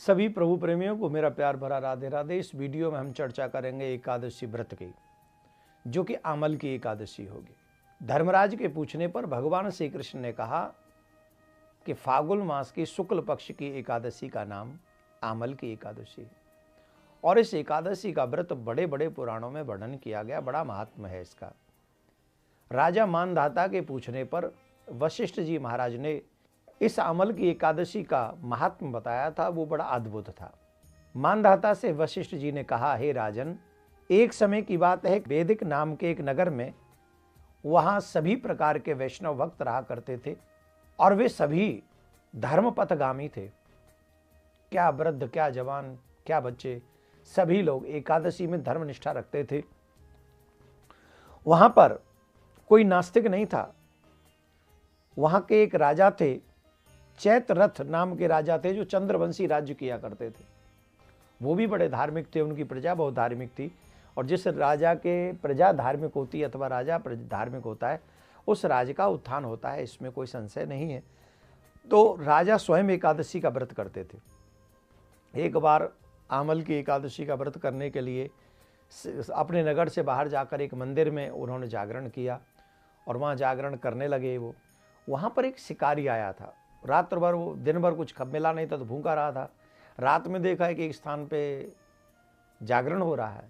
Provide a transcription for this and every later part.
सभी प्रभु प्रेमियों को मेरा प्यार भरा राधे राधे। इस वीडियो में हम चर्चा करेंगे एकादशी व्रत की, जो कि आमल की एकादशी होगी। धर्मराज के पूछने पर भगवान श्री कृष्ण ने कहा कि फागुन मास की शुक्ल पक्ष की एकादशी का नाम आमल की एकादशी है और इस एकादशी का व्रत बड़े बड़े पुराणों में वर्णन किया गया, बड़ा महात्म्य है इसका। राजा मानधाता के पूछने पर वशिष्ठ जी महाराज ने इस आमल की एकादशी का महात्म्य बताया था, वो बड़ा अद्भुत था। मानधाता से वशिष्ठ जी ने कहा, हे राजन, एक समय की बात है, वैदिक नाम के एक नगर में वहां सभी प्रकार के वैष्णव भक्त रहा करते थे और वे सभी धर्मपथगामी थे। क्या वृद्ध, क्या जवान, क्या बच्चे, सभी लोग एकादशी में धर्मनिष्ठा रखते थे। वहां पर कोई नास्तिक नहीं था। वहां के एक राजा थे, चैत्ररथ नाम के राजा थे, जो चंद्रवंशी राज्य किया करते थे। वो भी बड़े धार्मिक थे, उनकी प्रजा बहुत धार्मिक थी। और जिस राजा के प्रजा धार्मिक होती है अथवा राजा धार्मिक होता है, उस राज्य का उत्थान होता है, इसमें कोई संशय नहीं है। तो राजा स्वयं एकादशी का व्रत करते थे। एक बार आमल की एकादशी का व्रत करने के लिए अपने नगर से बाहर जाकर एक मंदिर में उन्होंने जागरण किया और वहाँ जागरण करने लगे। वो वहाँ पर एक शिकारी आया था। रात भर, वो दिन भर कुछ मिला नहीं था तो भूखा रहा था। रात में देखा है कि एक स्थान पे जागरण हो रहा है,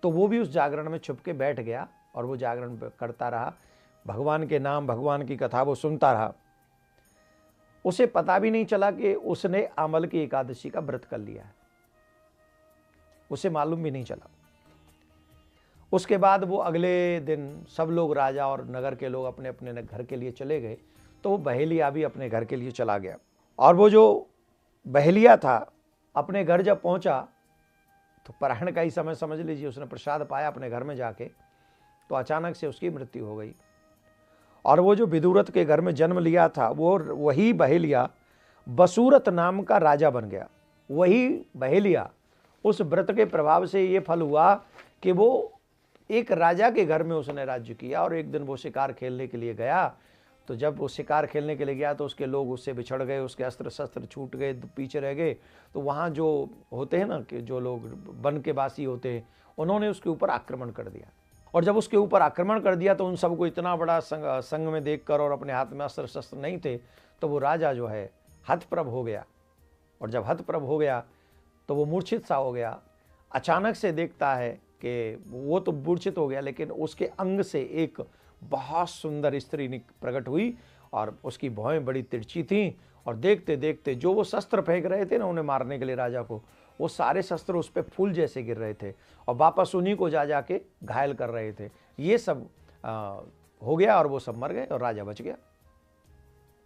तो वो भी उस जागरण में छुप के बैठ गया और वो जागरण करता रहा। भगवान के नाम, भगवान की कथा वो सुनता रहा। उसे पता भी नहीं चला कि उसने आमल की एकादशी का व्रत कर लिया है, उसे मालूम भी नहीं चला। उसके बाद वो अगले दिन सब लोग, राजा और नगर के लोग अपने अपने घर के लिए चले गए, तो वो बहेलिया भी अपने घर के लिए चला गया। और वो जो बहेलिया था, अपने घर जब पहुंचा तो पराहण का ही समय समझ लीजिए, उसने प्रसाद पाया अपने घर में जाके, तो अचानक से उसकी मृत्यु हो गई। और वो जो विदुरथ के घर में जन्म लिया था, वो वही बहेलिया बसूरत नाम का राजा बन गया। वही बहेलिया, उस व्रत के प्रभाव से ये फल हुआ कि वो एक राजा के घर में उसने राज्य किया। और एक दिन वो शिकार खेलने के लिए गया, तो जब वो शिकार खेलने के लिए गया तो उसके लोग उससे बिछड़ गए, उसके अस्त्र शस्त्र छूट गए, पीछे रह गए। तो वहाँ जो होते हैं ना, कि जो लोग वन के वासी होते हैं, उन्होंने उसके ऊपर आक्रमण कर दिया। और जब उसके ऊपर आक्रमण कर दिया तो उन सबको इतना बड़ा संग में देखकर, और अपने हाथ में अस्त्र शस्त्र नहीं थे, तो वो राजा जो है हतप्रभ हो गया। और जब हतप्रभ हो गया तो वो मूर्छित सा हो गया। अचानक से देखता है कि वो तो मूर्छित हो गया, लेकिन उसके अंग से एक बहुत सुंदर स्त्री प्रकट हुई और उसकी भौहें बड़ी तिरछी थीं। और देखते देखते जो वो शस्त्र फेंक रहे थे ना उन्हें मारने के लिए राजा को, वो सारे शस्त्र उस पर फूल जैसे गिर रहे थे और वापस उन्हीं को जा जाके घायल कर रहे थे। ये सब हो गया और वो सब मर गए और राजा बच गया।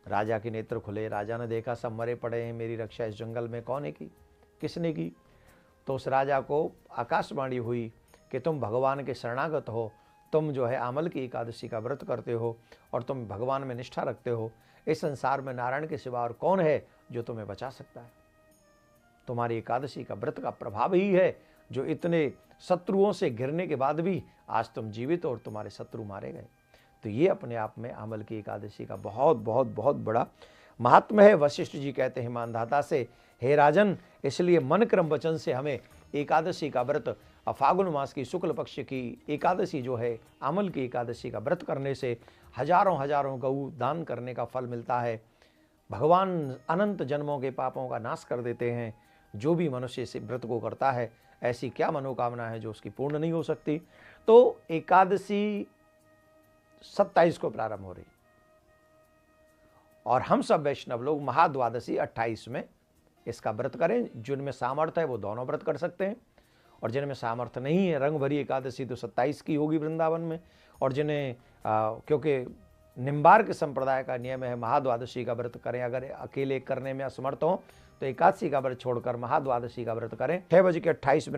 राजा के नेत्र खुले, राजा ने देखा सब मरे पड़े हैं, मेरी रक्षा इस जंगल में कौन है की, किसने की? तो उस राजा को आकाशवाणी हुई कि तुम भगवान के शरणागत हो, तुम जो है आमल की एकादशी का व्रत करते हो और तुम भगवान में निष्ठा रखते हो। इस संसार में नारायण के सिवा और कौन है जो तुम्हें बचा सकता है? तुम्हारी एकादशी का व्रत का प्रभाव ही है जो इतने शत्रुओं से घिरने के बाद भी आज तुम जीवित हो और तुम्हारे शत्रु मारे गए। तो ये अपने आप में आमल की एकादशी का बहुत बहुत बहुत बड़ा महात्म्य है। वशिष्ठ जी कहते हैं मानधाता से, हे राजन, इसलिए मन क्रम वचन से हमें एकादशी का व्रत, फागुन मास की शुक्ल पक्ष की एकादशी जो है आमल की एकादशी का व्रत करने से हजारों हजारों गऊ दान करने का फल मिलता है। भगवान अनंत जन्मों के पापों का नाश कर देते हैं। जो भी मनुष्य इस व्रत को करता है, ऐसी क्या मनोकामना है जो उसकी पूर्ण नहीं हो सकती। तो एकादशी 27 को प्रारंभ हो रही और हम सब वैष्णव लोग महाद्वादशी 28 में इसका व्रत करें। जिनमें सामर्थ्य है वो दोनों व्रत कर सकते हैं, और जिनमें सामर्थ्य नहीं है, रंग भरी एकादशी तो 27 की होगी वृंदावन में। और जिन्हें क्योंकि निम्बार्क संप्रदाय का नियम है महाद्वादशी का व्रत करें, अगर अकेले करने में असमर्थ हो तो एकादशी का व्रत छोड़कर महाद्वादशी का व्रत करें। 6:28